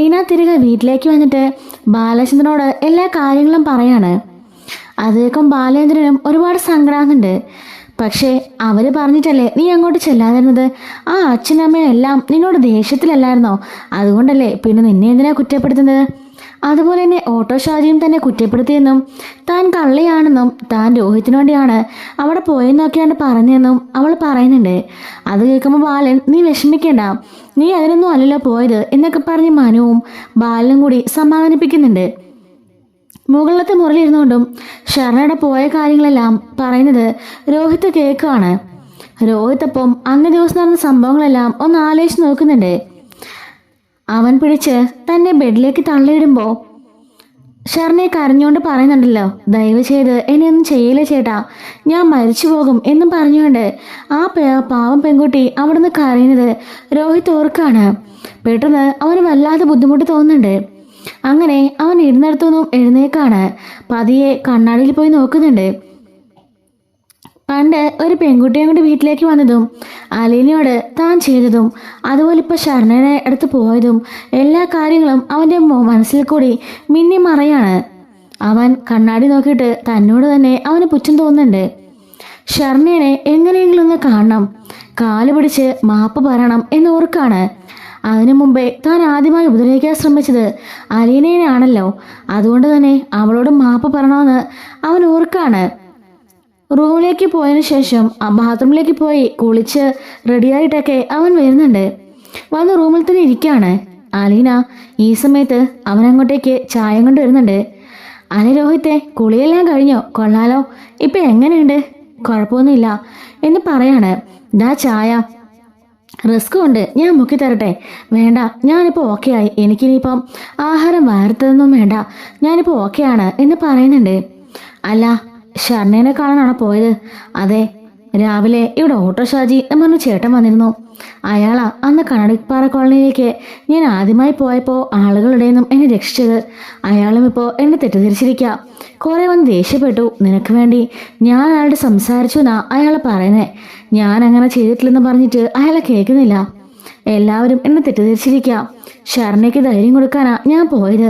അലീന തിരികെ വീട്ടിലേക്ക് വന്നിട്ട് ബാലചന്ദ്രനോട് എല്ലാ കാര്യങ്ങളും പറയാണ്. അത് കേൾക്കും ബാലേന്ദ്രനും ഒരുപാട് സങ്കടമാകുന്നുണ്ട്. പക്ഷേ അവര് പറഞ്ഞിട്ടല്ലേ നീ അങ്ങോട്ട് ചെല്ലാതിരുന്നത്? ആ അച്ഛനമ്മയും എല്ലാം നിന്നോട് ദേഷ്യത്തിലല്ലായിരുന്നോ? അതുകൊണ്ടല്ലേ പിന്നെ നിന്നെ എന്തിനാ കുറ്റപ്പെടുത്തുന്നത്? അതുപോലെ തന്നെ ഓട്ടോ ഷാജിയും തന്നെ കുറ്റപ്പെടുത്തിയെന്നും താൻ കള്ളിയാണെന്നും താൻ രോഹിത്തിന് വേണ്ടിയാണ് അവിടെ പോയെന്നൊക്കെയാണ് പറഞ്ഞതെന്നും അവൾ പറയുന്നുണ്ട്. അത് കേൾക്കുമ്പോൾ ബാലൻ നീ വിഷമിക്കേണ്ട, നീ അതിനൊന്നും അല്ലല്ലോ പോയത് എന്നൊക്കെ പറഞ്ഞ് മനുവും ബാലനും കൂടി സമാധാനിപ്പിക്കുന്നുണ്ട്. മുകളിലത്തെ മുറിയിലിരുന്നുകൊണ്ടും ശരണയുടെ പോയ കാര്യങ്ങളെല്ലാം പറയുന്നത് രോഹിത്ത് കേൾക്കുകയാണ്. രോഹിത്ത് അപ്പം അന്നേ ദിവസം നടന്ന സംഭവങ്ങളെല്ലാം ഒന്ന് ആലോചിച്ച് നോക്കുന്നുണ്ട്. അവൻ പിടിച്ച് തന്നെ ബെഡിലേക്ക് തള്ളിയിടുമ്പോൾ ശരണയെ കരഞ്ഞുകൊണ്ട് പറയുന്നുണ്ടല്ലോ, ദയവ് ചെയ്ത് എന്നെ ഒന്നും ചെയ്യില്ല ചേട്ടാ, ഞാൻ മരിച്ചു പോകും എന്നും പറഞ്ഞുകൊണ്ട് ആ പാവം പെൺകുട്ടി അവിടെ നിന്ന് കരയുന്നത് രോഹിത്ത് ഓർക്കാണ്. പെട്ടെന്ന് അവന് വല്ലാതെ ബുദ്ധിമുട്ട് തോന്നുന്നുണ്ട്. അങ്ങനെ അവൻ ഇരുന്നിടത്തുനിന്നും എഴുന്നേക്കാണ്. പതിയെ കണ്ണാടിയിൽ പോയി നോക്കുന്നുണ്ട്. പണ്ട് ഒരു പെൺകുട്ടിയെ കൊണ്ട് വീട്ടിലേക്ക് വന്നതും അലീനയോട് താൻ ചെയ്തതും അതുപോലെ ഇപ്പോൾ ശരണയുടെ അടുത്ത് പോയതും എല്ലാ കാര്യങ്ങളും അവൻ്റെ മനസ്സിൽ കൂടി മിന്നി മറയാണ്. അവൻ കണ്ണാടി നോക്കിയിട്ട് തന്നോട് തന്നെ അവന് പുച്ഛം തോന്നുന്നുണ്ട്. ശരണയെ എങ്ങനെയെങ്കിലും ഒന്ന് കാണണം, കാല് പിടിച്ച് മാപ്പ് പറയണം എന്നോർക്കാണ്. അതിനു മുമ്പേ താൻ ആദ്യമായി ഉപദ്രവിക്കാൻ ശ്രമിച്ചത് അലീനയാണല്ലോ, അതുകൊണ്ട് തന്നെ അവളോട് മാപ്പ് പറയണമെന്ന് അവൻ ഓർക്കാണ്. റൂമിലേക്ക് പോയതിനു ശേഷം ബാത്റൂമിലേക്ക് പോയി കുളിച്ച് റെഡിയായിട്ടൊക്കെ അവൻ വരുന്നുണ്ട്. വന്ന് റൂമിൽ തന്നെ ഇരിക്കുകയാണ്. അലീന ഈ സമയത്ത് അവനങ്ങോട്ടേക്ക് ചായ കൊണ്ട് വരുന്നുണ്ട്. അല്ല രോഹിത്തെ, കുളിയെല്ലാം കഴിഞ്ഞോ? കൊള്ളാലോ, ഇപ്പം എങ്ങനെയുണ്ട്? കുഴപ്പമൊന്നുമില്ല എന്ന് പറയാണ്. ദാ ചായ, റിസ്ക് ഉണ്ട്, ഞാൻ മുക്കി തരട്ടെ? വേണ്ട, ഞാനിപ്പോൾ ഓക്കെ ആയി, എനിക്കിനിയിപ്പം ആഹാരം വാർത്തതൊന്നും വേണ്ട, ഞാനിപ്പോൾ ഓക്കെ ആണ് എന്ന് പറയുന്നുണ്ട്. അല്ല, ഷർണേനെ കാണാനാണോ പോയത്? അതെ, രാവിലെ ഇവിടെ ഓട്ടോ ഷാജി എന്ന് പറഞ്ഞ ചേട്ടൻ വന്നിരുന്നു. അയാളാ അന്ന് കണ്ണടിപ്പാറ കോളനിയിലേക്ക് ഞാൻ ആദ്യമായി പോയപ്പോൾ ആളുകളുടെ നിന്നും എന്നെ രക്ഷിച്ചത്. അയാളും ഇപ്പോൾ എന്നെ തെറ്റിദ്ധരിച്ചിരിക്കുക. കുറെ വന്ന് ദേഷ്യപ്പെട്ടു. നിനക്ക് വേണ്ടി ഞാൻ അയാളോട് സംസാരിച്ചു എന്നാ അയാൾ പറയുന്നേ. ഞാൻ അങ്ങനെ ചെയ്തിട്ടില്ലെന്ന് പറഞ്ഞിട്ട് അയാളെ കേൾക്കുന്നില്ല. എല്ലാവരും എന്നെ തെറ്റിദ്ധരിച്ചിരിക്കുക. ഷർണയ്ക്ക് ധൈര്യം കൊടുക്കാനാ ഞാൻ പോയത്.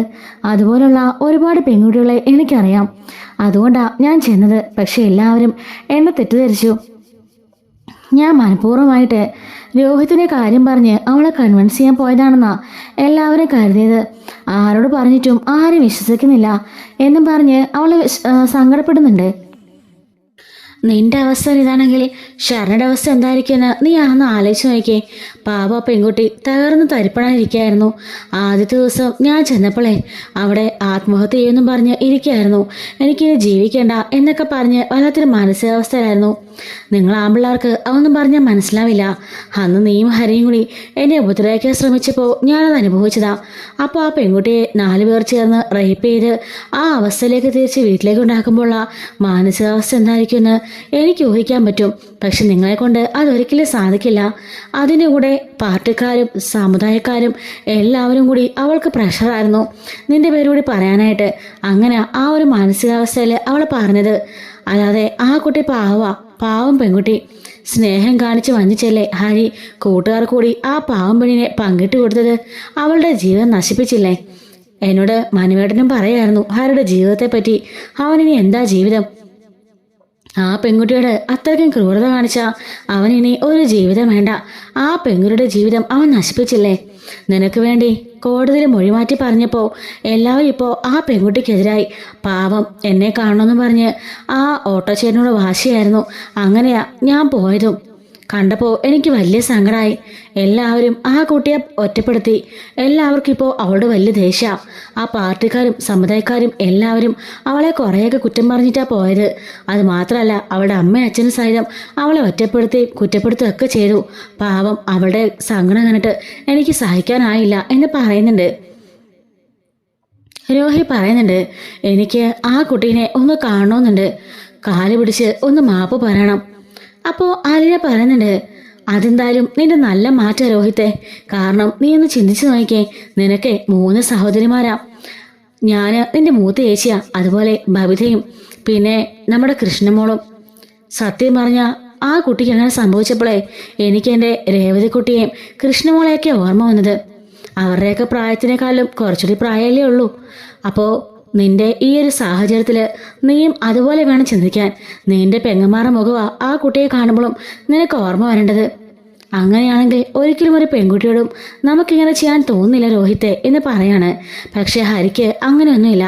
അതുപോലുള്ള ഒരുപാട് പെൺകുട്ടികളെ എനിക്കറിയാം, അതുകൊണ്ടാ ഞാൻ ചെന്നത്. പക്ഷെ എല്ലാവരും എന്നെ തെറ്റിദ്ധരിച്ചു. ഞാൻ മനഃപൂർവ്വമായിട്ട് രോഹിത്തിൻ്റെ കാര്യം പറഞ്ഞ് അവളെ കൺവിൻസ് ചെയ്യാൻ പോയതാണെന്നാ എല്ലാവരും കരുതിയത്. ആരോട് പറഞ്ഞിട്ടും ആരും വിശ്വസിക്കുന്നില്ല എന്നും പറഞ്ഞ് അവളെ സങ്കടപ്പെടുന്നുണ്ട്. നിന്റെ അവസ്ഥ ഇതാണെങ്കിൽ ശരണയുടെ അവസ്ഥ എന്തായിരിക്കുമെന്ന് നീ അന്ന് ആലോചിച്ച് നോക്കിയേ. പാവ പെൺകുട്ടി തകർന്ന് തരിപ്പണായിരിക്കായിരുന്നു. ആദ്യത്തെ ദിവസം ഞാൻ ചെന്നപ്പോളേ അവിടെ ആത്മഹത്യ ചെയ്യുമെന്നും പറഞ്ഞ് ഇരിക്കുകയായിരുന്നു. എനിക്കിനി ജീവിക്കേണ്ട എന്നൊക്കെ പറഞ്ഞ് വല്ലാത്തൊരു മാനസികാവസ്ഥയിലായിരുന്നു. നിങ്ങൾ ആമ്പിള്ളേർക്ക് അതൊന്നും പറഞ്ഞാൽ മനസ്സിലാവില്ല. അന്ന് നീയും ഹരിയും കൂടി എന്നെ ഉപദ്രവിക്കാൻ ശ്രമിച്ചപ്പോൾ ഞാനത് അനുഭവിച്ചതാ. അപ്പോൾ ആ പെൺകുട്ടിയെ 4 പേർ ചേർന്ന് റേപ്പ് ചെയ്ത് ആ അവസ്ഥയിലേക്ക് തിരിച്ച് വീട്ടിലേക്ക് ഉണ്ടാക്കുമ്പോൾ ആ മാനസികാവസ്ഥ എന്തായിരിക്കുമെന്ന് എനിക്ക് ഊഹിക്കാൻ പറ്റും. പക്ഷെ നിങ്ങളെ കൊണ്ട് അതൊരിക്കലും സാധിക്കില്ല. അതിൻ്റെ കൂടെ പാർട്ടിക്കാരും സമുദായക്കാരും എല്ലാവരും കൂടി അവൾക്ക് പ്രഷറായിരുന്നു നിന്റെ പേരുകൂടി പറയാനായിട്ട്. അങ്ങനെ ആ ഒരു മാനസികാവസ്ഥയിൽ അവൾ പറഞ്ഞത്. അല്ലാതെ ആ കുട്ടി പാവം പെൺകുട്ടി. സ്നേഹം കാണിച്ച് വഞ്ചിച്ചല്ലേ ഹരി കൂട്ടുകാർ കൂടി ആ പാവം പെണ്ണിനെ പങ്കിട്ട് കൊടുത്തത്. അവളുടെ ജീവൻ നശിപ്പിച്ചില്ലേ? എന്നോട് മനുവേട്ടനും പറയായിരുന്നു ഹരിയുടെ ജീവിതത്തെ പറ്റി. അവനിനി എന്താ ജീവിതം? ആ പെൺകുട്ടിയോട് അത്രയ്ക്കും ക്രൂരത കാണിച്ച അവനിനി ഒരു ജീവിതം വേണ്ട. ആ പെൺകുട്ടിയുടെ ജീവിതം അവൻ നശിപ്പിച്ചില്ലേ? നിനക്ക് വേണ്ടി കോടതിയിൽ മൊഴിമാറ്റി പറഞ്ഞപ്പോൾ എല്ലാവരും ഇപ്പോൾ ആ പെൺകുട്ടിക്കെതിരായി. പാവം എന്നെ കാണണമെന്ന് പറഞ്ഞ് ആ ഓട്ടോച്ചേരനോട് വാശിയായിരുന്നു. അങ്ങനെയാ ഞാൻ പോയതും. കണ്ടപ്പോൾ എനിക്ക് വലിയ സങ്കടമായി. എല്ലാവരും ആ കുട്ടിയെ ഒറ്റപ്പെടുത്തി. എല്ലാവർക്കും ഇപ്പോൾ അവളോട് വലിയ ദേഷ്യ. ആ പാർട്ടിക്കാരും സമുദായക്കാരും എല്ലാവരും അവളെ കുറേയൊക്കെ കുറ്റം പറഞ്ഞിട്ടാണ് പോയത്. അത് മാത്രമല്ല അവളുടെ അമ്മയും അച്ഛനും സഹിതം അവളെ ഒറ്റപ്പെടുത്തി കുറ്റപ്പെടുത്തുകയൊക്കെ ചെയ്തു. പാവം അവളുടെ സങ്കടം കണ്ടിട്ട് എനിക്ക് സഹിക്കാനായില്ല എന്ന് പറയുന്നുണ്ട്. രോഹി പറയുന്നുണ്ട്, എനിക്ക് ആ കുട്ടീനെ ഒന്ന് കാണണമെന്നുണ്ട്. കാല് പിടിച്ച് ഒന്ന് മാപ്പ് പറയണം. അപ്പോൾ അലീന പറയുന്നുണ്ട്, അതെന്തായാലും നിന്റെ നല്ല മാറ്റം രോഹിത്തെ. കാരണം നീ ഒന്ന് ചിന്തിച്ചു നോക്കിയേ, നിനക്ക് 3 സഹോദരിമാരാ. ഞാൻ നിന്റെ മൂത്ത ചേച്ചിയാ, അതുപോലെ ബബിതയും പിന്നെ നമ്മുടെ കൃഷ്ണമോളും. സത്യം പറഞ്ഞ ആ കുട്ടിക്ക് അങ്ങനെ സംഭവിച്ചപ്പോഴേ എനിക്ക് എൻ്റെ രേവതി കുട്ടിയെയും കൃഷ്ണമോളെയൊക്കെ ഓർമ്മ വന്നത്. അവരുടെയൊക്കെ പ്രായത്തിനേക്കാളും കുറച്ചുകൂടി പ്രായമല്ലേ ഉള്ളൂ. അപ്പോൾ നിന്റെ ഈ ഒരു സാഹചര്യത്തിൽ നീയും അതുപോലെ വേണം ചിന്തിക്കാൻ. നിന്റെ പെങ്ങന്മാരുടെ മുഖമാണ് ആ കുട്ടിയെ കാണുമ്പോഴും നിനക്ക് ഓർമ്മ വരേണ്ടത്. അങ്ങനെയാണെങ്കിൽ ഒരിക്കലും ഒരു പെൺകുട്ടിയോടും നമുക്കിങ്ങനെ ചെയ്യാൻ തോന്നില്ല രോഹിത്തെ എന്ന് പറയാണ്. പക്ഷെ ഹരിക്ക് അങ്ങനെയൊന്നുമില്ല.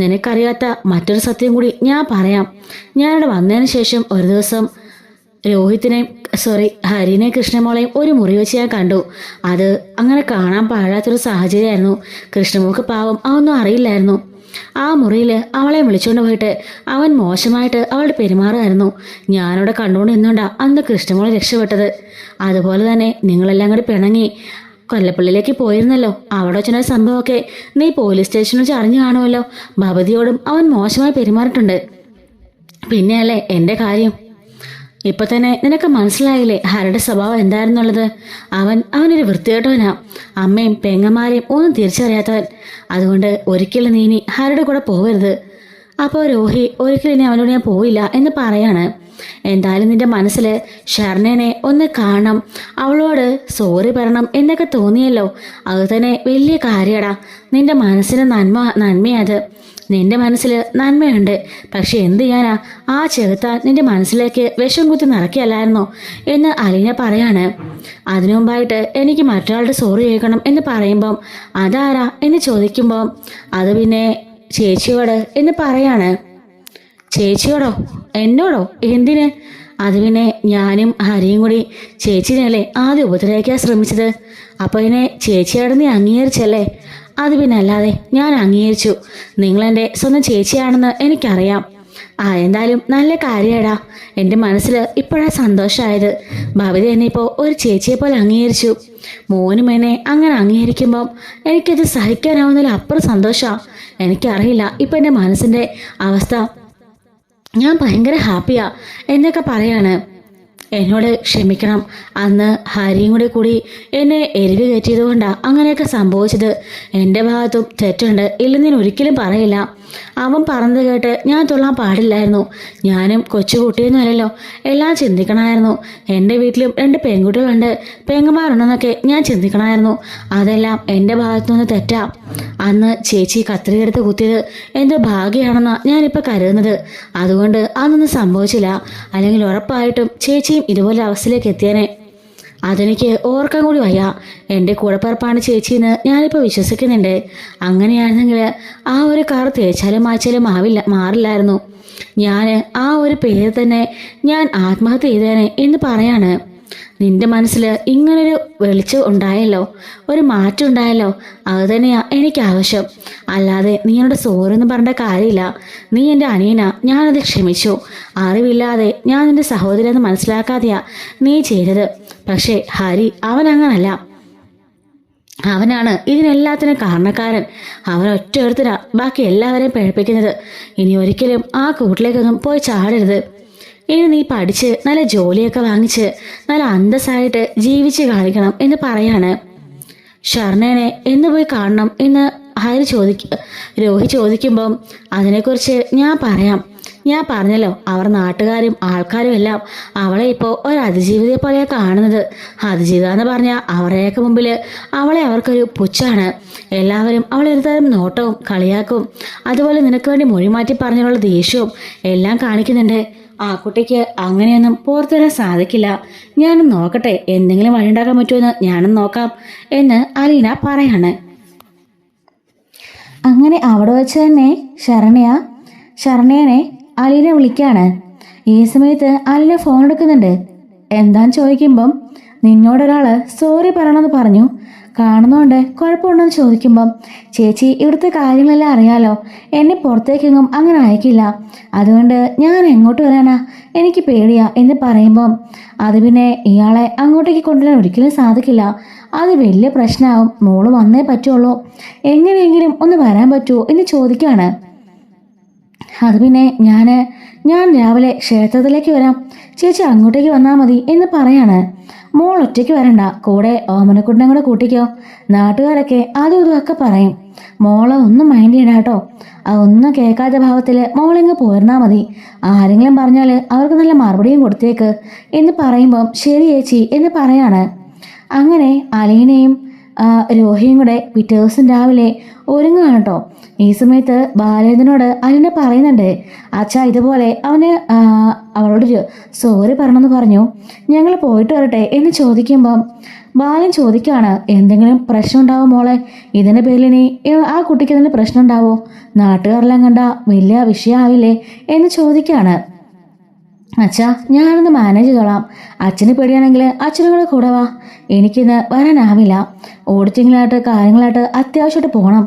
നിനക്കറിയാത്ത മറ്റൊരു സത്യം കൂടി ഞാൻ പറയാം. ഞാനിവിടെ വന്നതിന് ശേഷം ഒരു ദിവസം ഹരിനെ കൃഷ്ണമോളെയും ഒരു മുറി വെച്ച് ഞാൻ കണ്ടു. അത് അങ്ങനെ കാണാൻ പാടാത്തൊരു സാഹചര്യമായിരുന്നു. കൃഷ്ണമോൾക്ക് പാവം അതൊന്നും അറിയില്ലായിരുന്നു. ആ മുറിയിൽ അവളെ വിളിച്ചുകൊണ്ട് പോയിട്ട് അവൻ മോശമായിട്ട് അവളുടെ പെരുമാറുമായിരുന്നു. ഞാനവിടെ കണ്ടുകൊണ്ട് നിന്നുകൊണ്ടാ അന്ന് കൃഷ്ണമോളെ രക്ഷപ്പെട്ടത്. അതുപോലെ തന്നെ നിങ്ങളെല്ലാം കൂടി പിണങ്ങി കൊല്ലപ്പള്ളിയിലേക്ക് പോയിരുന്നല്ലോ. അവിടെ വെച്ചൊരു സംഭവമൊക്കെ നീ പോലീസ് സ്റ്റേഷനിൽ വെച്ച് അറിഞ്ഞു കാണുമല്ലോ. ഭവതിയോടും അവൻ മോശമായി പെരുമാറിയിട്ടുണ്ട്. പിന്നെയല്ലേ എൻ്റെ കാര്യം. ഇപ്പൊ തന്നെ നിനക്ക് മനസ്സിലായില്ലേ ഹരിയുടെ സ്വഭാവം എന്തായിരുന്നുള്ളത്? അവനൊരു വൃത്തികെട്ടവനാ. അമ്മയും പെങ്ങന്മാരെയും ഒന്നും തിരിച്ചറിയാത്തവൻ. അതുകൊണ്ട് ഒരിക്കലും നീ ഇനി ഹരിയുടെ കൂടെ പോകരുത്. അപ്പോൾ രോഹി ഒരിക്കലും ഇനി അവനോട് ഞാൻ പോയില്ല എന്ന് പറയാണ്. എന്തായാലും നിന്റെ മനസ്സിൽ ഷർണേനെ ഒന്ന് കാണണം, അവളോട് സോറി പറയണം എന്നൊക്കെ തോന്നിയല്ലോ. അത് തന്നെ വലിയ കാര്യടാ. നിന്റെ മനസ്സിന് നന്മയത്. നിന്റെ മനസ്സിൽ നന്മയുണ്ട്. പക്ഷെ എന്ത് ചെയ്യാനാ, ആ ചെറുത്താൻ നിന്റെ മനസ്സിലേക്ക് വിഷം കുത്തി നിറക്കിയല്ലായിരുന്നോ എന്ന് അലീന പറയാണ്. അതിനു മുമ്പായിട്ട് എനിക്ക് മറ്റൊരാളുടെ സോറി ചോദിക്കണം എന്ന് പറയുമ്പം അതാരാ എന്ന് ചോദിക്കുമ്പം അത് പിന്നെ ചേച്ചിയോട് എന്ന് പറയാണ്. ചേച്ചിയോടോ? എന്നോടോ? എന്തിന്? അത് പിന്നെ ഞാനും ഹരിയും കൂടി ചേച്ചിനല്ലേ ആദ്യം ഉപദ്രവിക്കാൻ ശ്രമിച്ചത്. അപ്പോൾ ഇതിനെ ചേച്ചിയോട് നീ അംഗീകരിച്ചല്ലേ? അത് പിന്നെ അല്ലാതെ ഞാൻ അംഗീകരിച്ചു. നിങ്ങളെൻ്റെ സ്വന്തം ചേച്ചിയാണെന്ന് എനിക്കറിയാം. എന്തായാലും നല്ല കാര്യമാടാ. എൻ്റെ മനസ്സിൽ ഇപ്പോഴാണ് സന്തോഷമായത്. ഭവതി എന്നെ ഇപ്പോൾ ഒരു ചേച്ചിയെ പോലെ അംഗീകരിച്ചു. മോനും എന്നെ അങ്ങനെ അംഗീകരിക്കുമ്പം എനിക്കത് സഹിക്കാനാവുന്നതിൽ അപ്പുറം സന്തോഷമാണ്. എനിക്കറിയില്ല ഇപ്പം എൻ്റെ മനസ്സിൻ്റെ അവസ്ഥ. ഞാൻ ഭയങ്കര ഹാപ്പിയാ എന്നൊക്കെ പറയാണ്. എന്നോട് ക്ഷമിക്കണം. അന്ന് ഹരിയും കൂടി എന്നെ എരിവ് കയറ്റിയത് കൊണ്ടാണ് അങ്ങനെയൊക്കെ സംഭവിച്ചത്. എൻ്റെ ഭാഗത്തും തെറ്റുണ്ട്, ഇല്ലെന്ന് ഞാൻ ഒരിക്കലും പറയില്ല. അവൻ പറഞ്ഞത് കേട്ട് ഞാൻ തൊള്ളാൻ പാടില്ലായിരുന്നു. ഞാനും കൊച്ചുകുട്ടിയൊന്നും അല്ലല്ലോ, എല്ലാം ചിന്തിക്കണമായിരുന്നു. എൻ്റെ വീട്ടിലും 2 പെൺകുട്ടികളുണ്ട്, പെങ്ങന്മാരുണ്ടെന്നൊക്കെ ഞാൻ ചിന്തിക്കണമായിരുന്നു. അതെല്ലാം എൻ്റെ ഭാഗത്തുനിന്ന് തെറ്റാ. അന്ന് ചേച്ചി കത്രികയെടുത്ത് കുത്തിയത് എന്തോ ഭാഗ്യമാണെന്നാണ് ഞാനിപ്പോൾ കരുതുന്നത്. അതുകൊണ്ട് അതൊന്നും സംഭവിച്ചില്ല. അല്ലെങ്കിൽ ഉറപ്പായിട്ടും ചേച്ചിയും ഇതുപോലെ അവസ്ഥയിലേക്ക് എത്തിയേനെ. അതെനിക്ക് ഓർക്കാൻ കൂടി വയ്യ. എൻ്റെ കൂടപ്പിറപ്പാണ് ചേച്ചിന്ന് ഞാനിപ്പോൾ വിശ്വസിക്കുന്നുണ്ട്. അങ്ങനെയായിരുന്നെങ്കിൽ ആ ഒരു കാർ തേച്ചാലും മായ്ച്ചാലും മാറില്ലായിരുന്നു. ഞാൻ ആ ഒരു പേര് തന്നെ ഞാൻ ആത്മഹത്യ ചെയ്തേനെ എന്ന് പറയാണ്. നിന്റെ മനസ്സിൽ ഇങ്ങനൊരു വെളിച്ചം ഉണ്ടായല്ലോ, ഒരു മാറ്റം ഉണ്ടായല്ലോ. അത് തന്നെയാ എനിക്ക് ആവശ്യം. അല്ലാതെ നീ എന്നോട് സോറി എന്ന് പറഞ്ഞ കാര്യമില്ല. നീ എൻ്റെ അനിയനാ, ഞാനത് ക്ഷമിച്ചു. അറിവില്ലാതെ ഞാൻ നിന്റെ സഹോദരനെന്ന് മനസ്സിലാക്കാതെയാ നീ ചെയ്തത്. പക്ഷേ ഹരി അവനങ്ങനല്ല. അവനാണ് ഇതിനെല്ലാത്തിനും കാരണക്കാരൻ. അവൻ ഒറ്റ ഒരുത്തരാ ബാക്കി എല്ലാവരെയും പിഴപ്പിക്കുന്നത്. ഇനി ഒരിക്കലും ആ കൂട്ടിലേക്കൊന്നും പോയി ചാടരുത്. ഇനി നീ പഠിച്ച് നല്ല ജോലിയൊക്കെ വാങ്ങിച്ച് നല്ല അന്തസ്സായിട്ട് ജീവിച്ച് കാണിക്കണം എന്ന് പറയാണ്. ഷർണേനെ എന്ന് പോയി കാണണം എന്ന് രോഹി ചോദിക്കുമ്പം അതിനെക്കുറിച്ച് ഞാൻ പറയാം. ഞാൻ പറഞ്ഞല്ലോ, അവർ നാട്ടുകാരും ആൾക്കാരും എല്ലാം അവളെ ഇപ്പോൾ ഒരു അതിജീവിതയെ പോലെയാണ് കാണുന്നത്. അതിജീവിത എന്ന് പറഞ്ഞാൽ അവരുടെയൊക്കെ മുമ്പിൽ അവർക്കൊരു പുച്ഛാണ്. എല്ലാവരും അവളെ ഒരു തരം നോട്ടവും കളിയാക്കും. അതുപോലെ നിനക്ക് വേണ്ടി മൊഴി മാറ്റി പറഞ്ഞുള്ള ദേഷ്യവും എല്ലാം കാണിക്കുന്നുണ്ട്. ആ കുട്ടിക്ക് അങ്ങനെയൊന്നും പുറത്തുവരാൻ സാധിക്കില്ല. ഞാനും നോക്കട്ടെ, എന്തെങ്കിലും വഴിയുണ്ടാക്കാൻ പറ്റുമെന്ന് ഞാനും നോക്കാം എന്ന് അലീന പറയാണ്. അങ്ങനെ അവിടെ വെച്ച് തന്നെ ശരണേനെ അലീന വിളിക്കാണ്. ഈ സമയത്ത് അലീന ഫോൺ എടുക്കുന്നുണ്ട്. എന്താന്ന് ചോദിക്കുമ്പം നിന്നോടൊരാൾ സോറി പറയണമെന്ന് പറഞ്ഞു, കാണുന്നോണ്ട് കുഴപ്പമുണ്ടെന്ന് ചോദിക്കുമ്പം ചേച്ചി ഇവിടുത്തെ കാര്യങ്ങളെല്ലാം അറിയാലോ, എന്നെ പുറത്തേക്കെങ്ങും അങ്ങനെ അയക്കില്ല, അതുകൊണ്ട് ഞാൻ എങ്ങോട്ട് വരാനാ, എനിക്ക് പേടിയാ എന്ന് പറയുമ്പം അത് പിന്നെ ഇയാളെ അങ്ങോട്ടേക്ക് കൊണ്ടുവരാൻ ഒരിക്കലും സാധിക്കില്ല, അത് വലിയ പ്രശ്നമാവും, മോള് വന്നേ പറ്റുള്ളൂ, എങ്ങനെയെങ്കിലും ഒന്ന് വരാൻ പറ്റുമോ എന്ന് ചോദിക്കുകയാണ്. അത് പിന്നെ ഞാൻ രാവിലെ ക്ഷേത്രത്തിലേക്ക് വരാം, ചേച്ചി അങ്ങോട്ടേക്ക് വന്നാൽ മതി എന്ന് പറയാണ്. മോൾ ഒറ്റയ്ക്ക് വരണ്ട, കൂടെ ഓമനക്കുട്ടനെ കൂടെ കൂട്ടിക്കോ, നാട്ടുകാരൊക്കെ അതും ഇതുമൊക്കെ പറയും, മോളെ ഒന്നും മൈൻഡ് ചെയ്യണ്ട കേട്ടോ, അതൊന്നും കേൾക്കാത്ത ഭാവത്തിൽ മോളിങ്ങ് പോയിരുന്നാൽ മതി, ആരെങ്കിലും പറഞ്ഞാൽ അവർക്ക് നല്ല മറുപടിയും കൊടുത്തേക്ക് എന്ന് പറയുമ്പം ശരി ചേച്ചി എന്ന് പറയാണ്. അങ്ങനെ അലീനയും രോഹിയും കൂടെ പിറ്റേ ദിവസം രാവിലെ ഒരുങ്ങുകയാണ് കേട്ടോ. ഈ സമയത്ത് ബാലേന്ദ്രനോട് അലീന പറയുന്നുണ്ട്, അച്ഛാ ഇതുപോലെ അവന് അവളോടൊരു സോറി പറഞ്ഞെന്ന് പറഞ്ഞു, ഞങ്ങൾ പോയിട്ട് വരട്ടെ എന്ന് ചോദിക്കുമ്പം ബാലൻ ചോദിക്കുകയാണ്, എന്തെങ്കിലും പ്രശ്നം ഉണ്ടാവും മോളെ? ഇതിൻ്റെ പേരിൽ ഇനി ആ കുട്ടിക്ക് എന്തെങ്കിലും പ്രശ്നം ഉണ്ടാവോ? നാട്ടുകാരെല്ലാം കണ്ട വലിയ വിഷയമാവില്ലേ എന്ന് ചോദിക്കുകയാണ്. അച്ഛാ ഞാനൊന്ന് മാനേജ് ചെയ്തോളാം, അച്ഛന് പേടിയാണെങ്കിൽ അച്ഛനും കൂടെ കൂടെ വാ, എനിക്കിന്ന് വരാനാവില്ല, ഓഡിറ്റിങ്ങിലായിട്ട് കാര്യങ്ങളായിട്ട് അത്യാവശ്യമായിട്ട് പോകണം,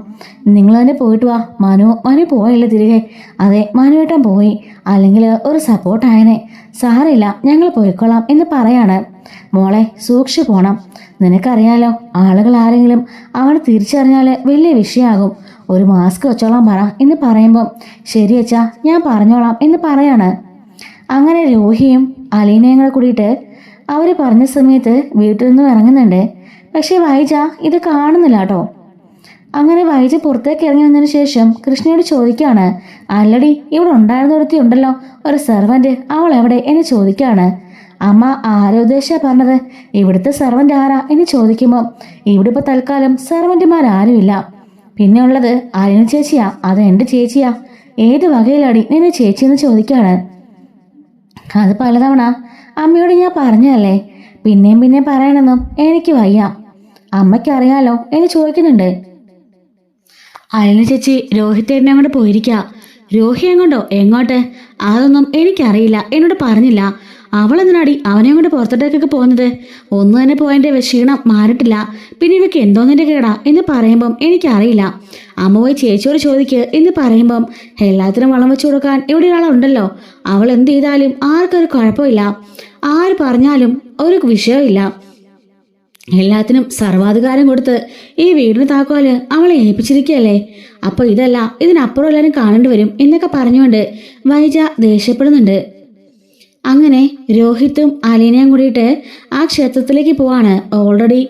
നിങ്ങൾ തന്നെ പോയിട്ട് വാ. മനു പോയില്ല തിരികെ? അതെ മനുവേട്ടൻ പോയി, അല്ലെങ്കിൽ ഒരു സപ്പോർട്ടായനെ. സാരമില്ല ഞങ്ങൾ പോയിക്കൊള്ളാം എന്ന് പറയാണ്. മോളെ സൂക്ഷിച്ചു പോണം, നിനക്കറിയാലോ ആളുകൾ ആരെങ്കിലും അവനെ തിരിച്ചറിഞ്ഞാൽ വലിയ വിഷയമാകും, ഒരു മാസ്ക് വെച്ചോളാം പറ എന്ന് പറയുമ്പം ശരി അച്ഛാ ഞാൻ പറഞ്ഞോളാം എന്ന് പറയാണ്. അങ്ങനെ രോഹിയും അലീനയും കൂടെ കൂടിയിട്ട് അവർ പറഞ്ഞ സമയത്ത് വീട്ടിൽ നിന്നും ഇറങ്ങുന്നുണ്ട്. പക്ഷേ വൈജ ഇത് കാണുന്നില്ല കേട്ടോ. അങ്ങനെ വൈജ പുറത്തേക്ക് ഇറങ്ങി വന്നതിന് ശേഷം കൃഷ്ണയോട് ചോദിക്കുകയാണ്, അല്ലടി ഇവിടെ ഉണ്ടായിരുന്ന ഒരുത്തി ഉണ്ടല്ലോ, ഒരു സെർവൻറ്റ്, അവൾ എവിടെ എന്ന് ചോദിക്കുകയാണ്. അമ്മ ആരെ ഉദ്ദേശിച്ചാണ് പറഞ്ഞത്? ഇവിടുത്തെ സെർവൻ്റ് ആരാ എന്ന് ചോദിക്കുമ്പോൾ ഇവിടെ ഇപ്പോൾ തൽക്കാലം സെർവൻറ്റുമാരാരുമില്ല, പിന്നെ ഉള്ളത് അലീന ചേച്ചിയാ, അത് എൻ്റെ ചേച്ചിയാ. ഏത് വകയിലാടി നിന്നെ ചേച്ചിയെന്ന് ചോദിക്കുകയാണ്. അത് പലതവണ അമ്മയോട് ഞാൻ പറഞ്ഞതല്ലേ, പിന്നെയും പറയണമെന്നും എനിക്ക് വയ്യ, അമ്മയ്ക്കറിയാലോ എന്ന് ചോദിക്കുന്നുണ്ട്. അലീന ചേച്ചി രോഹിത്തേട്ടനെ അങ്ങോട്ട് പോയിരിക്കുക. രോഹി എങ്ങോട്ടോ? എങ്ങോട്ട്? അതൊന്നും എനിക്കറിയില്ല, എന്നോട് പറഞ്ഞില്ല. അവളെന്തിനാടി അവനെ കൊണ്ട് പുറത്തോട്ടേക്കൊക്കെ പോകുന്നത്? ഒന്നു തന്നെ പോയതിൻ്റെ ക്ഷീണം മാറിയിട്ടില്ല, പിന്നെ ഇവയ്ക്ക് എന്തോന്നിൻ്റെ കേടാ എന്ന് പറയുമ്പം എനിക്കറിയില്ല. അമ്മ പോയി ചേച്ചിയോട് ചോദിക്ക് എന്ന് പറയുമ്പം എല്ലാത്തിനും വളം വെച്ചു കൊടുക്കാൻ ഇവിടെ ഒരാളുണ്ടല്ലോ, അവൾ എന്ത് ചെയ്താലും ആർക്കൊരു കുഴപ്പമില്ല, ആര് പറഞ്ഞാലും ഒരു വിഷയമില്ല, എല്ലാത്തിനും സർവാധികാരം കൊടുത്ത് ഈ വീടിന് താക്കോല് അവളെ ഏൽപ്പിച്ചിരിക്കുകയല്ലേ. അപ്പോൾ ഇതല്ല ഇതിനപ്പുറം എല്ലാവരും കാണേണ്ടി വരും എന്നൊക്കെ പറഞ്ഞുകൊണ്ട് വൈജ ദേഷ്യപ്പെടുന്നുണ്ട്. അങ്ങനെ രോഹിത്തും അലീനയും കൂടിയിട്ട് ആ ക്ഷേത്രത്തിലേക്ക് പോവാണ്. ഓൾറെഡി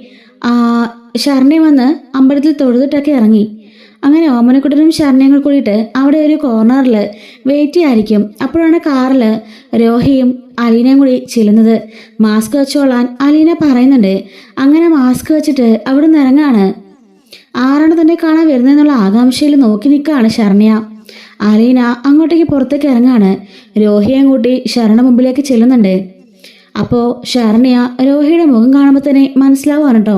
ശരണയും വന്ന് അമ്പലത്തിൽ തൊഴുതിട്ടൊക്കെ ഇറങ്ങി. അങ്ങനെ ഓമനക്കുട്ടനും ശരണയും കൂടി കൂടിയിട്ട് അവിടെ ഒരു കോർണറിൽ വെയിറ്റ് ചെയ്യായിരിക്കും. അപ്പോഴാണ് കാറിൽ രോഹിയും അലീനയും കൂടി ചെല്ലുന്നത്. മാസ്ക് വെച്ചോളാൻ അലീന പറയുന്നുണ്ട്. അങ്ങനെ മാസ്ക് വെച്ചിട്ട് അവിടെ നിന്ന് ഇറങ്ങാണ്. ആരാണ് തന്നെ കാണാൻ വരുന്നതെന്നുള്ള ആകാംക്ഷയിൽ നോക്കി നിൽക്കുകയാണ് ശരണ്യ. അലീന അങ്ങോട്ടേക്ക് പുറത്തേക്ക് ഇറങ്ങാണ്. രോഹിയും കൂട്ടി ശരണ മുമ്പിലേക്ക് ചെല്ലുന്നുണ്ട്. അപ്പോൾ ശരണ്യ രോഹിയുടെ മുഖം കാണുമ്പോൾ തന്നെ മനസ്സിലാവാണ് കേട്ടോ.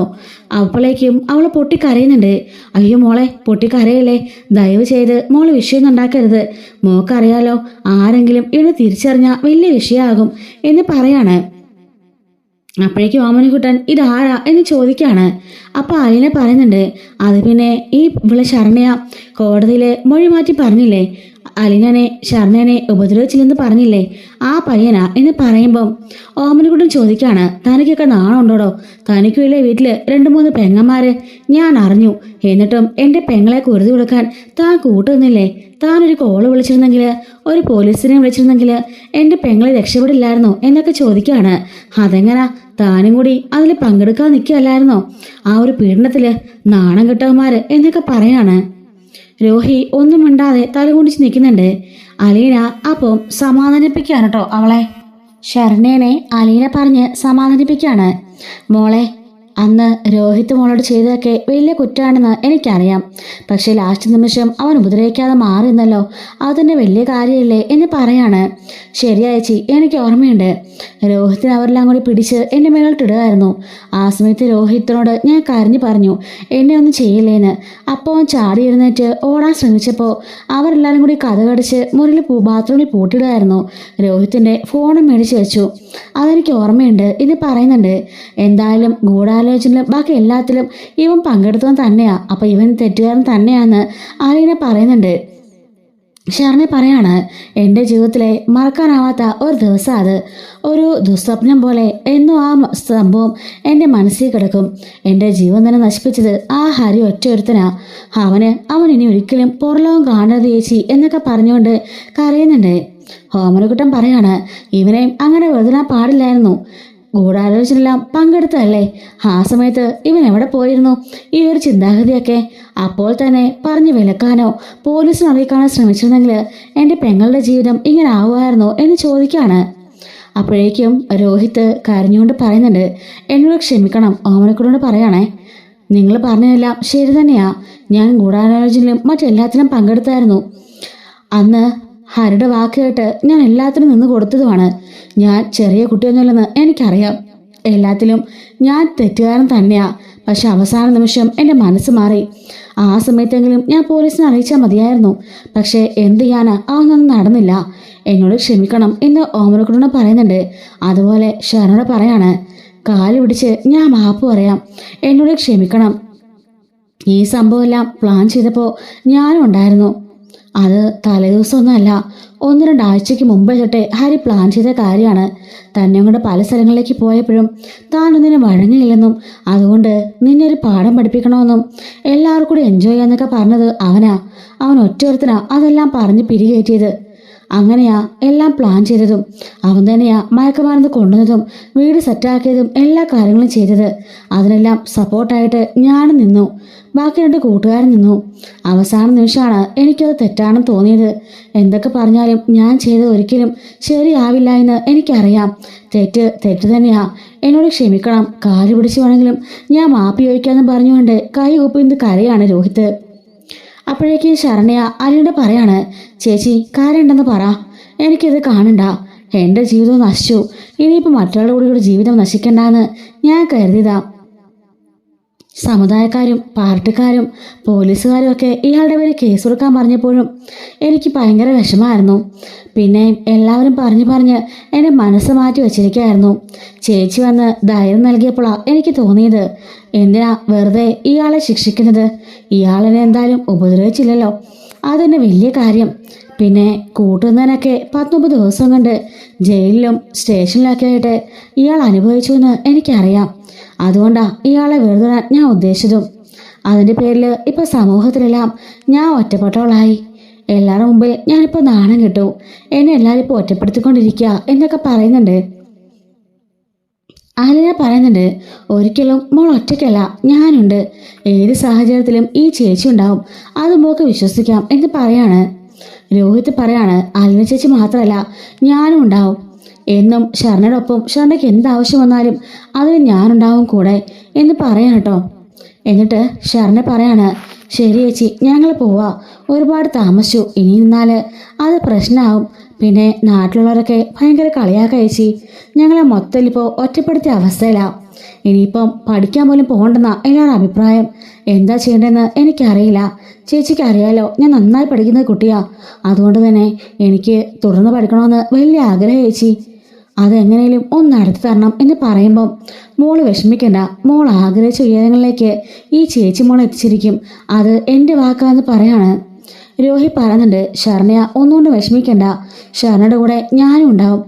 അപ്പോഴേക്കും അവൾ പൊട്ടിക്കരയുന്നുണ്ട്. അയ്യോ മോളെ പൊട്ടിക്കരയല്ലേ, ദയവ് ചെയ്ത് മോള് വിഷയമൊന്നും ഉണ്ടാക്കരുത്, മോക്കറിയാലോ ആരെങ്കിലും ഇവനെ തിരിച്ചറിഞ്ഞാൽ വലിയ വിഷയമാകും എന്ന് പറയാണ്. അപ്പോഴേക്കും ഓമനക്കുട്ടൻ ഇതാരാ എന്ന് ചോദിക്കുകയാണ്. അപ്പോൾ അലീന പറയുന്നുണ്ട്, അത് പിന്നെ ഈ ഇവിടെ ശരണ്യ കോടതിയിൽ മൊഴി മാറ്റി പറഞ്ഞില്ലേ, അലീനനെ ശരണനെ ഉപദ്രവിച്ചില്ലെന്ന് പറഞ്ഞില്ലേ, ആ പയ്യനാ എന്ന് പറയുമ്പം ഓമനക്കുട്ടൻ ചോദിക്കുകയാണ്, തനിക്കൊക്കെ നാണമുണ്ടോടോ? തനിക്കുമില്ലേ വീട്ടിൽ 2-3 പെങ്ങന്മാര്, ഞാൻ അറിഞ്ഞു, എന്നിട്ടും എൻ്റെ പെങ്ങളെ കുരുതി കൊടുക്കാൻ താൻ കൂട്ടുന്നില്ലേ? താനൊരു കോള് വിളിച്ചിരുന്നെങ്കിൽ, ഒരു പോലീസിനെ വിളിച്ചിരുന്നെങ്കിൽ എൻ്റെ പെങ്ങളെ രക്ഷപ്പെടില്ലായിരുന്നോ എന്നൊക്കെ ചോദിക്കുകയാണ്. അതെങ്ങനാ, താനും കൂടി അതിൽ പങ്കെടുക്കാൻ നിൽക്കുകയല്ലായിരുന്നോ? ആ ഒരു പീഡനത്തിൽ നാണം കെട്ടവന്മാര് എന്നൊക്കെ പറയാണ്. രോഹി ഒന്നും മിണ്ടാതെ തലകുണ്ടിച്ച് നിൽക്കുന്നുണ്ട്. അലീന അപ്പം സമാധാനിപ്പിക്കുകയാണ് കേട്ടോ അവളെ. ശരണ്യനെ അലീന പറഞ്ഞ് സമാധാനിപ്പിക്കുകയാണ്. മോളെ, അന്ന് രോഹിത് മോളോട് ചെയ്തതൊക്കെ വലിയ കുറ്റമാണെന്ന് എനിക്കറിയാം, പക്ഷേ ലാസ്റ്റ് നിമിഷം അവൻ ഉപദ്രവിക്കാതെ മാറിയെന്നല്ലോ, അതിൻ്റെ വലിയ കാര്യമില്ലേ എന്ന് പറയാണ്. ശരിയായച്ചി, എനിക്ക് ഓർമ്മയുണ്ട്, രോഹിത്തിനെ അവരെല്ലാം കൂടി പിടിച്ച് എൻ്റെ മേലോട്ടിടുകയായിരുന്നു. ആ സമയത്ത് രോഹിത്തിനോട് ഞാൻ കരഞ്ഞു പറഞ്ഞു എന്നെ ഒന്നും ചെയ്യില്ലേന്ന്. അപ്പോൾ അവൻ ചാടി എഴുന്നേറ്റ് ഓടാൻ ശ്രമിച്ചപ്പോൾ അവരെല്ലാവരും കൂടി കഥകടിച്ച് മുറിയിൽ ബാത്റൂമിൽ പൂട്ടിയിടുകയായിരുന്നു. രോഹിത്തിൻ്റെ ഫോണും മേടിച്ച് വെച്ചു, അതെനിക്ക് ഓർമ്മയുണ്ട് എന്ന് പറയുന്നുണ്ട്. എന്തായാലും ഗൂഢാലോചനയിലും ബാക്കി എല്ലാത്തിലും ഇവൻ പങ്കെടുത്തവൻ തന്നെയാ, അപ്പോൾ ഇവൻ തെറ്റുകാരൻ തന്നെയാന്ന് അലീന പറയുന്നുണ്ട്. ശരണ പറയാണ്, എൻ്റെ ജീവിതത്തിലെ മറക്കാനാവാത്ത ഒരു ദിവസം അത്, ഒരു ദുസ്വപ്നം പോലെ എന്നും ആ സംഭവം എൻ്റെ മനസ്സിൽ കിടക്കും. എൻ്റെ ജീവൻ തന്നെ നശിപ്പിച്ചത് ആ ഹരി ഒറ്റയൊരുത്തനാ, അവൻ ഇനി ഒരിക്കലും പുറലോകം കാണരുത് ചേച്ചി എന്നൊക്കെ പറഞ്ഞുകൊണ്ട് കരയുന്നുണ്ട്. ഓമനക്കുട്ടൻ പറയാണ്, ഇവനെയും അങ്ങനെ വെറുതെ പാടില്ലായിരുന്നു, ഗൂഢാലോചനയെല്ലാം പങ്കെടുത്തതല്ലേ, ആ സമയത്ത് ഇവൻ എവിടെ പോയിരുന്നു? ഈ ഒരു ചിന്താഗതിയൊക്കെ അപ്പോൾ തന്നെ പറഞ്ഞു വിലക്കാനോ പോലീസിനെ അറിയിക്കാനോ ശ്രമിച്ചിരുന്നെങ്കിൽ എൻ്റെ പെങ്ങളുടെ ജീവിതം ഇങ്ങനെ ആവുമായിരുന്നോ എന്ന് ചോദിക്കുകയാണ്. അപ്പോഴേക്കും രോഹിത്ത് കരഞ്ഞുകൊണ്ട് പറയുന്നുണ്ട്, എന്നോട് ക്ഷമിക്കണം. ഓമനക്കുട്ടനോട് പറയണേ, നിങ്ങൾ പറഞ്ഞതെല്ലാം ശരി തന്നെയാ. ഞാൻ ഗൂഢാലോചനയിലും മറ്റെല്ലാത്തിനും പങ്കെടുത്തായിരുന്നു. അന്ന് ഹരിയുടെ വാക്ക് കേട്ട് ഞാൻ എല്ലാത്തിനും നിന്ന് കൊടുത്തതുമാണ്. ഞാൻ ചെറിയ കുട്ടിയൊന്നുമില്ലെന്ന് എനിക്കറിയാം. എല്ലാത്തിലും ഞാൻ തെറ്റുകാരൻ തന്നെയാ. പക്ഷെ അവസാന നിമിഷം എൻ്റെ മനസ്സ് മാറി. ആ സമയത്തെങ്കിലും ഞാൻ പോലീസിനെ അറിയിച്ചാൽ മതിയായിരുന്നു. പക്ഷേ എന്ത് ചെയ്യാനാ, അതൊന്നും നടന്നില്ല. എന്നോട് ക്ഷമിക്കണം എന്ന് ഓമനക്കുട്ടനോട് പറയുന്നുണ്ട്. അതുപോലെ ഷെറിനോട് പറയാണ്, കാല് പിടിച്ച് ഞാൻ മാപ്പ് പറയാം, എന്നോട് ക്ഷമിക്കണം. ഈ സംഭവമെല്ലാം പ്ലാൻ ചെയ്തപ്പോൾ ഞാനും ഉണ്ടായിരുന്നു. അത് തലേദിവസമൊന്നുമല്ല, 1-2 ആഴ്ചയ്ക്ക് മുമ്പേ തൊട്ടേ ഹരി പ്ലാൻ ചെയ്ത കാര്യമാണ്. തന്നെ കൊണ്ട് പല സ്ഥലങ്ങളിലേക്ക് പോയപ്പോഴും താൻ ഒന്നിനും വഴങ്ങിയില്ലെന്നും അതുകൊണ്ട് നിന്നെ ഒരു പാഠം പഠിപ്പിക്കണമെന്നും എല്ലാവർക്കും കൂടി എൻജോയ് ചെയ്യാന്നൊക്കെ പറഞ്ഞത് അവനാ. അവൻ ഒറ്റൊരുത്തനാ അതെല്ലാം പറഞ്ഞ് പിരികേറ്റിയത്. അങ്ങനെയാ എല്ലാം പ്ലാൻ ചെയ്തതും അവൻ തന്നെയാ മയക്കുമരുന്ന് കൊണ്ടുവന്നതും വീട് സെറ്റാക്കിയതും എല്ലാ കാര്യങ്ങളും ചെയ്തത്. അതിനെല്ലാം സപ്പോർട്ടായിട്ട് ഞാനും നിന്നു, ബാക്കി 2 കൂട്ടുകാരും നിന്നു. അവസാന നിമിഷമാണ് എനിക്കത് തെറ്റാണെന്ന് തോന്നിയത്. എന്തൊക്കെ പറഞ്ഞാലും ഞാൻ ചെയ്തത് ഒരിക്കലും ശരിയാവില്ല എന്ന് എനിക്കറിയാം. തെറ്റ് തന്നെയാ, എന്നോട് ക്ഷമിക്കണം, കാല് പിടിച്ച് വേണമെങ്കിലും ഞാൻ മാപ്പി ചോദിക്കാമെന്ന് പറഞ്ഞുകൊണ്ട് കൈ കൂപ്പിന്ന് കരയാണ് രോഹിത്ത്. അപ്പോഴേക്കും ശരണ്യ അലിയോട് പറയാണ്, ചേച്ചി കാര്യമുണ്ടെന്ന് പറ, എനിക്കിത് കാണണ്ട. എൻ്റെ ജീവിതം നശിച്ചു, ഇനിയിപ്പോൾ മറ്റുള്ളവരുടെ കൂടി ജീവിതം നശിക്കണ്ടെന്ന് ഞാൻ കരുതിയതാ. സമുദായക്കാരും പാർട്ടിക്കാരും പോലീസുകാരും ഒക്കെ ഇയാളുടെ പേര് കേസ് കൊടുക്കാൻ പറഞ്ഞപ്പോഴും എനിക്ക് ഭയങ്കര വിഷമമായിരുന്നു. പിന്നെ എല്ലാവരും പറഞ്ഞ് എൻ്റെ മനസ്സ് മാറ്റി വച്ചിരിക്കുകയായിരുന്നു. ചേച്ചി വന്ന് ധൈര്യം നൽകിയപ്പോഴാണ് എനിക്ക് തോന്നിയത്, എന്തിനാ വെറുതെ ഇയാളെ ശിക്ഷിക്കുന്നത്? ഇയാളെന്നെ എന്തായാലും ഉപദ്രവിച്ചില്ലല്ലോ, അതെന്നെ വലിയ കാര്യം. പിന്നെ കൂട്ടുന്നതിനൊക്കെ 19 ദിവസം കൊണ്ട് ജയിലിലും സ്റ്റേഷനിലൊക്കെ ആയിട്ട് ഇയാൾ അനുഭവിച്ചു എന്ന് എനിക്കറിയാം. അതുകൊണ്ടാ ഇയാളെ വെറുതെ ഞാൻ ഉദ്ദേശിച്ചതും. അതിൻ്റെ പേരിൽ ഇപ്പം സമൂഹത്തിലെല്ലാം ഞാൻ ഒറ്റപ്പെട്ടവളായി. എല്ലാവരുടെ മുമ്പിൽ ഞാനിപ്പോൾ നാണം കിട്ടു. എന്നെ എല്ലാവരും ഇപ്പോൾ ഒറ്റപ്പെടുത്തിക്കൊണ്ടിരിക്കുക എന്നൊക്കെ പറയുന്നുണ്ട്. ആലിന പറയുന്നുണ്ട്, ഒരിക്കലും മോൾ ഒറ്റയ്ക്കല്ല, ഞാനുണ്ട്. ഏത് സാഹചര്യത്തിലും ഈ ചേച്ചി ഉണ്ടാവും, അത് മോൾക്ക് വിശ്വസിക്കാം എന്ന് പറയാണ്. രോഹിത് പറയാണ്, ആലിന ചേച്ചി മാത്രമല്ല ഞാനും ഉണ്ടാവും എന്നും. ഷർണയോടൊപ്പം ഷർണയ്ക്ക് എന്താവശ്യം വന്നാലും അതിന് ഞാനുണ്ടാവും കൂടെ എന്ന് പറയാം കേട്ടോ. എന്നിട്ട് ഷർണ പറയാണ്, ശരി ചേച്ചി, ഞങ്ങൾ പോവാ, ഒരുപാട് താമസിച്ചു, ഇനി നിന്നാൽ അത് പ്രശ്നമാവും. പിന്നെ നാട്ടിലുള്ളവരൊക്കെ ഭയങ്കര കളിയാക്ക ചേച്ചി, ഞങ്ങളെ മൊത്തത്തിൽ ഇപ്പോൾ ഒറ്റപ്പെടുത്തിയ അവസ്ഥയിലാണ്. ഇനിയിപ്പം പഠിക്കാൻ പോലും പോകണ്ടെന്നാ എല്ലാവരുടെ അഭിപ്രായം. എന്താ ചെയ്യേണ്ടതെന്ന് എനിക്കറിയില്ല. ചേച്ചിക്ക് അറിയാലോ, ഞാൻ നന്നായി പഠിക്കുന്ന കുട്ടിയാ. അതുകൊണ്ട് തന്നെ എനിക്ക് തുടർന്ന് പഠിക്കണമെന്ന് വലിയ ആഗ്രഹം ചേച്ചി. അതെങ്ങനെയും ഒന്ന് നടത്തി തരണം എന്ന് പറയുമ്പം, മോള് വിഷമിക്കണ്ട, മോൾ ആഗ്രഹിച്ച ഉയരങ്ങളിലേക്ക് ഈ ചേച്ചി മോളെ എത്തിച്ചിരിക്കും, അത് എൻ്റെ വാക്കാന്ന് പറയാണ്. രോഹിത് പറയുന്നുണ്ട്, ഷർണയ ഒന്നുകൊണ്ട് വിഷമിക്കണ്ട, ഷർണയുടെ കൂടെ ഞാനും ഉണ്ടാവും.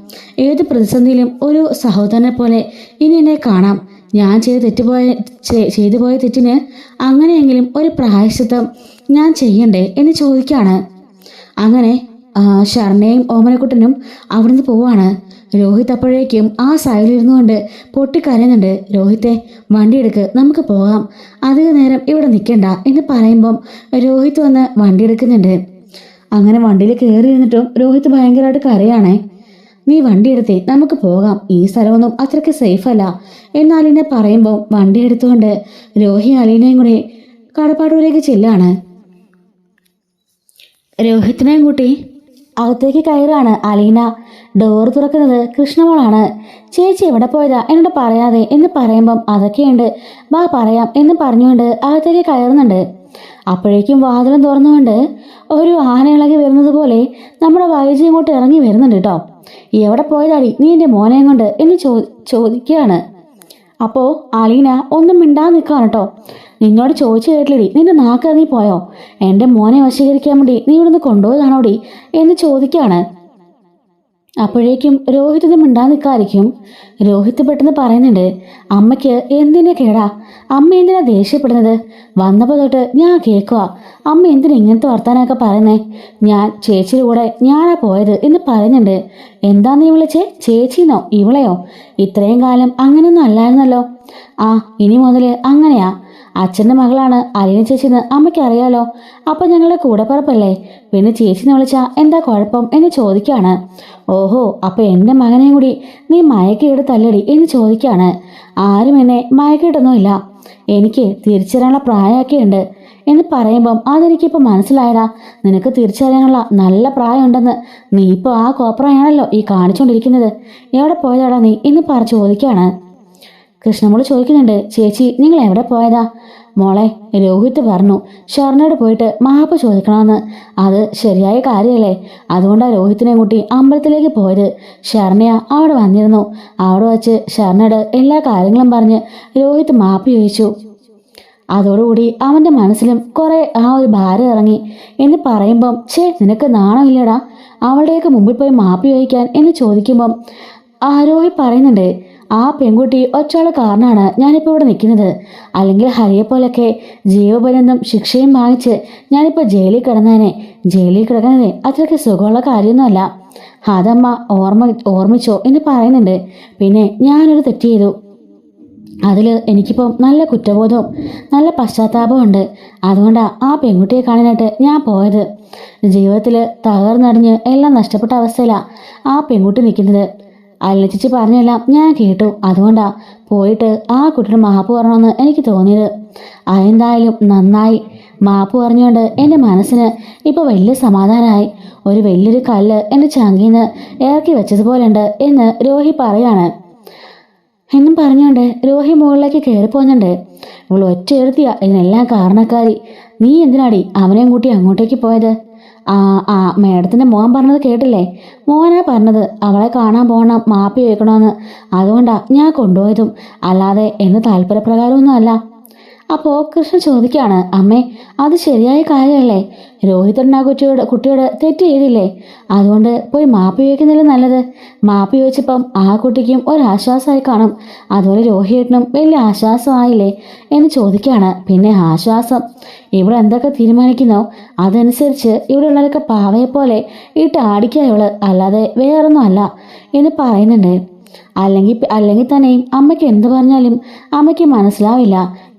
ഏത് പ്രതിസന്ധിയിലും ഒരു സഹോദരനെ പോലെ ഇനി എന്നെ കാണാം. ഞാൻ ചെയ്തു പോയ തെറ്റിന് അങ്ങനെയെങ്കിലും ഒരു പ്രായശ്ചിത്തം ഞാൻ ചെയ്യണ്ടേ എന്ന് ചോദിക്കുകയാണ്. അങ്ങനെ ഷർണയും ഓമനക്കുട്ടനും അവിടുന്ന് പോവാണ്. രോഹിത് അപ്പോഴേക്കും ആ സൈഡിലിരുന്നു കൊണ്ട് പൊട്ടിക്കരയുന്നുണ്ട്. രോഹിത്തെ, വണ്ടി എടുക്ക്, നമുക്ക് പോകാം, അധിക നേരം ഇവിടെ നിൽക്കണ്ട എന്ന് പറയുമ്പം രോഹിത് വന്ന് വണ്ടി എടുക്കുന്നുണ്ട്. അങ്ങനെ വണ്ടിയിൽ കയറി ഇരുന്നിട്ടും രോഹിത് ഭയങ്കരമായിട്ട് കരയാണേ. നീ വണ്ടി എടുത്തേ, നമുക്ക് പോകാം, ഈ സ്ഥലമൊന്നും അത്രയ്ക്ക് സേഫ് അല്ല എന്നാലിനെ പറയുമ്പോൾ വണ്ടി എടുത്തുകൊണ്ട് രോഹി അലീനയും കൂടി കടപ്പാടൂരേക്ക് ചെല്ലാണ്. രോഹിത്തിനെയും കൂട്ടി അകത്തേക്ക് കയറാണ് അലീന. ഡോർ തുറക്കുന്നത് കൃഷ്ണമോളാണ്. ചേച്ചി എവിടെ പോയതാ എന്നോട് പറയാതെ എന്ന് പറയുമ്പം അതൊക്കെയുണ്ട്, വാ പറയാം എന്ന് പറഞ്ഞുകൊണ്ട് അകത്തേക്ക് കയറുന്നുണ്ട്. അപ്പോഴേക്കും വാതിലും തുറന്നുകൊണ്ട് ഒരു ആന ഇളകി വരുന്നത് പോലെ നമ്മുടെ വൈജി ഇങ്ങോട്ട് ഇറങ്ങി വരുന്നുണ്ട് കേട്ടോ. എവിടെ പോയതാടി നീ എൻ്റെ മോനെയും കൊണ്ട് എന്ന് ചോദിക്കുകയാണ്. അപ്പോൾ അലീന ഒന്നും മിണ്ടാതെ നിൽക്കുകയാണ് കേട്ടോ. നിന്നോട് ചോദിച്ചു കേട്ടില്ലടി, നിന്റെ നാക്കിറങ്ങി പോയോ? എൻ്റെ മോനെ വശീകരിക്കാൻ വേണ്ടി നീ ഇവിടുന്ന് കൊണ്ടുപോയതാണോടി എന്ന് ചോദിക്കുകയാണ്. അപ്പോഴേക്കും രോഹിത് ഇത് മിണ്ടാതെ നിൽക്കാതിരിക്കും. രോഹിത് പെട്ടെന്ന് പറയുന്നുണ്ട്, അമ്മയ്ക്ക് എന്തിനാ കേടാ? അമ്മ എന്തിനാ ദേഷ്യപ്പെടുന്നത്? വന്നപ്പോൾ തൊട്ട് ഞാൻ കേൾക്കുക, അമ്മ എന്തിനാ ഇങ്ങനത്തെ വർത്താനമൊക്കെ പറയുന്നേ? ഞാൻ ചേച്ചിയുടെ കൂടെ ഞാനാ പോയത് എന്ന് പറയുന്നുണ്ട്. എന്താ നീ വിളിച്ചേ? ചേച്ചിന്നോ ഇവളെയോ? ഇത്രയും കാലം അങ്ങനെയൊന്നും അല്ലായിരുന്നല്ലോ. ആ, ഇനി മുതൽ അങ്ങനെയാ. അച്ഛൻ്റെ മകളാണ് അലീന ചേച്ചിന്ന് അമ്മയ്ക്ക് അറിയാലോ. അപ്പം ഞങ്ങളുടെ കൂടെപ്പറപ്പല്ലേ, പിന്നെ ചേച്ചിനെ വിളിച്ചാൽ എന്താ കുഴപ്പം എന്ന് ചോദിക്കുകയാണ്. ഓഹോ, അപ്പം എൻ്റെ മകനെയും കൂടി നീ മയക്കിയിട്ട് തല്ലടി എന്ന് ചോദിക്കുകയാണ്. ആരും എന്നെ മയക്കിയിട്ടൊന്നുമില്ല, എനിക്ക് തിരിച്ചറിയാനുള്ള പ്രായമൊക്കെയുണ്ട് എന്ന് പറയുമ്പം അതെനിക്കിപ്പോൾ മനസ്സിലായടാ. നിനക്ക് തിരിച്ചറിയാനുള്ള നല്ല പ്രായമുണ്ടെന്ന്. നീ ഇപ്പോൾ ആ കോപ്രായാണല്ലോ ഈ കാണിച്ചുകൊണ്ടിരിക്കുന്നത്. എവിടെ പോയതാടാ നീ എന്ന് ചോദിക്കുകയാണ്. കൃഷ്ണമോള് ചോദിക്കുന്നുണ്ട്, ചേച്ചി നിങ്ങൾ എവിടെ പോയതാ? മോളെ, രോഹിത് പറഞ്ഞു ഷർണയോട് പോയിട്ട് മാപ്പ് ചോദിക്കണമെന്ന്. അത് ശരിയായ കാര്യമല്ലേ? അതുകൊണ്ടാണ് രോഹിത്തിനെ കൂട്ടി അമ്പലത്തിലേക്ക് പോയത്. ഷർണയ അവിടെ വന്നിരുന്നു. അവിടെ വച്ച് ഷർണയോട് എല്ലാ കാര്യങ്ങളും പറഞ്ഞ് രോഹിത് മാപ്പ് ചോദിച്ചു. അതോടുകൂടി അവൻ്റെ മനസ്സിലും കുറെ ആ ഒരു ഭാരം ഇറങ്ങി എന്ന് പറയുമ്പം, നിനക്ക് നാണമില്ലടാ അവളുടെയൊക്കെ മുമ്പിൽ പോയി മാപ്പ് ചോദിക്കാൻ എന്ന് ചോദിക്കുമ്പം രോഹിത് പറയുന്നുണ്ട്, ആ പെൺകുട്ടി ഒറ്റയാൾ കാരണമാണ് ഞാനിപ്പോൾ ഇവിടെ നിൽക്കുന്നത്. അല്ലെങ്കിൽ ഹരിയെപ്പോലൊക്കെ ജീവപര്യന്തം ശിക്ഷയും വാങ്ങിച്ച് ഞാനിപ്പോൾ ജയിലിൽ കിടന്നേനെ. ജയിലിൽ കിടക്കുന്നത് അത്രയ്ക്ക് സുഖമുള്ള കാര്യമൊന്നുമല്ല. അതമ്മ ഓർമ്മിച്ചോ എന്ന് പറയുന്നുണ്ട്. പിന്നെ ഞാനൊരു തെറ്റ് ചെയ്തു. അതിൽ എനിക്കിപ്പം നല്ല കുറ്റബോധവും നല്ല പശ്ചാത്താപവും ഉണ്ട്. അതുകൊണ്ടാണ് ആ പെൺകുട്ടിയെ കാണാനായിട്ട് ഞാൻ പോയത്. ജീവിതത്തിൽ തകർന്നടിഞ്ഞ് എല്ലാം നഷ്ടപ്പെട്ട അവസ്ഥയിലാണ് ആ പെൺകുട്ടി നിൽക്കുന്നത്. അല്ലച്ചിച്ച് പറഞ്ഞെല്ലാം ഞാൻ കേട്ടു. അതുകൊണ്ടാ പോയിട്ട് ആ കുട്ടിയുടെ മാപ്പ് പറയണമെന്ന് എനിക്ക് തോന്നിയത്. അതെന്തായാലും നന്നായി. മാപ്പ് പറഞ്ഞുകൊണ്ട് എൻ്റെ മനസ്സിന് ഇപ്പോൾ വലിയ സമാധാനമായി. ഒരു വലിയൊരു കല്ല് എൻ്റെ ചങ്കിന്ന് ഇറക്കി വെച്ചതുപോലുണ്ട് എന്ന് രോഹി പറയാണ്. എന്നും പറഞ്ഞുകൊണ്ട് രോഹി മുകളിലേക്ക് കയറിപ്പോന്നുണ്ട്. ഇവൾ ഒറ്റ എഴുത്തിയ ഇതിനെല്ലാം കാരണക്കാരി. നീ എന്തിനാടി അവനെയും കൂട്ടി അങ്ങോട്ടേക്ക് പോയത്? മേഡത്തിൻ്റെ മോൻ പറഞ്ഞത് കേട്ടില്ലേ? മോനാ പറഞ്ഞത് അവളെ കാണാൻ പോകണം, മാപ്പി ചോദിക്കണമെന്ന്. അതുകൊണ്ടാ ഞാൻ കൊണ്ടുപോയതും, അല്ലാതെ എന്ന് താല്പര്യപ്രകാരമൊന്നും അല്ല. അപ്പോൾ കൃഷ്ണൻ ചോദിക്കുകയാണ്, അമ്മേ അത് ശരിയായ കാര്യമല്ലേ? രോഹിതൻ ആ കുട്ടിയോട് തെറ്റ് ചെയ്തില്ലേ? അതുകൊണ്ട് പോയി മാപ്പ് ചോദിക്കുന്നില്ല നല്ലത്. മാപ്പ് ചോദിച്ചപ്പം ആ കുട്ടിക്കും ഒരാശ്വാസമായി കാണും. അതുപോലെ രോഹിതനും വലിയ ആശ്വാസമായില്ലേ എന്ന് ചോദിക്കുകയാണ്. പിന്നെ ആശ്വാസം, ഇവിടെ എന്തൊക്കെ തീരുമാനിക്കുന്നോ അതനുസരിച്ച് ഇവിടെ ഉള്ളവരൊക്കെ പാവയെപ്പോലെ ഇട്ട് ആടിക്കുക ഇവള്, അല്ലാതെ വേറൊന്നും അല്ല എന്ന് പറയുന്നുണ്ട്. അല്ലെങ്കിൽ തന്നെയും അമ്മയ്ക്ക് എന്ത് പറഞ്ഞാലും അമ്മയ്ക്ക് മനസ്സിലാവില്ല.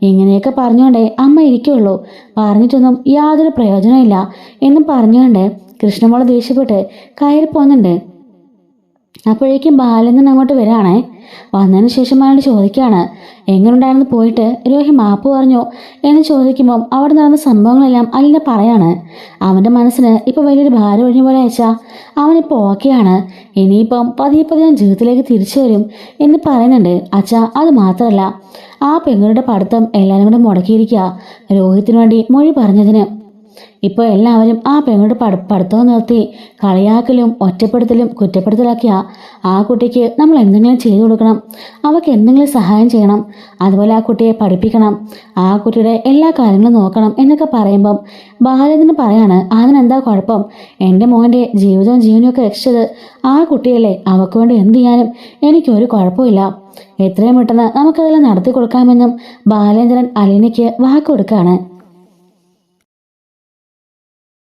ഇങ്ങനെയൊക്കെ പറഞ്ഞുകൊണ്ടേ അമ്മ ഇരിക്കുള്ളൂ. പറഞ്ഞിട്ടൊന്നും യാതൊരു പ്രയോജനമില്ല എന്നും പറഞ്ഞുകൊണ്ട് കൃഷ്ണമോള് ദേഷ്യപ്പെട്ട് കയറി പോകുന്നുണ്ട്. അപ്പോഴേക്കും ബാലൻ അങ്ങോട്ട് വരാണേ. വന്നതിന് ശേഷം അയാൾ ചോദിക്കുകയാണ്, എങ്ങനെയുണ്ടായിരുന്നു പോയിട്ട്? രോഹി മാപ്പ് പറഞ്ഞു എന്ന് ചോദിക്കുമ്പം അവിടെ നടന്ന സംഭവങ്ങളെല്ലാം അലിനെ പറയാണ്. അവൻ്റെ മനസ്സിന് ഇപ്പോൾ വലിയൊരു ഭാരം ഒഴിഞ്ഞ പോലെ അയച്ചാൽ അവനിപ്പോൾ ഓക്കെയാണ്. ഇനിയിപ്പം പതിയെ ജീവിതത്തിലേക്ക് തിരിച്ചു വരും എന്ന് പറയുന്നുണ്ട്. അച്ഛാ, അത് മാത്രമല്ല ആ പെങ്ങളുടെ പഠിത്തം എല്ലാവരും കൂടെ മുടക്കിയിരിക്കുക രോഹിത്തിന് വേണ്ടി മൊഴി പറഞ്ഞതിന്. ഇപ്പോൾ എല്ലാവരും ആ പെങ്ങളുടെ പഠിത്തവും നിർത്തി കളിയാക്കലും ഒറ്റപ്പെടുത്തലും കുറ്റപ്പെടുത്തലാക്കിയ ആ കുട്ടിക്ക് നമ്മൾ എന്തെങ്കിലും ചെയ്തു കൊടുക്കണം. അവൾക്ക് എന്തെങ്കിലും സഹായം ചെയ്യണം. അതുപോലെ ആ കുട്ടിയെ പഠിപ്പിക്കണം. ആ കുട്ടിയുടെ എല്ലാ കാര്യങ്ങളും നോക്കണം എന്നൊക്കെ പറയുമ്പം ബാലന് പറയാണ്, അതിനെന്താ കുഴപ്പം? എൻ്റെ മോൻ്റെ ജീവിതവും ജീവനും ഒക്കെ രക്ഷിച്ചത് ആ കുട്ടിയല്ലേ. അവൾക്ക് വേണ്ടി എന്ത് ചെയ്യാനും എനിക്കൊരു കുഴപ്പമില്ല. എത്രയും പെട്ടെന്ന് നമുക്കതെല്ലാം നടത്തി കൊടുക്കാമെന്നും ബാലേന്ദ്രൻ അലീനയ്ക്ക് വാക്ക് കൊടുക്കുകയാണ്.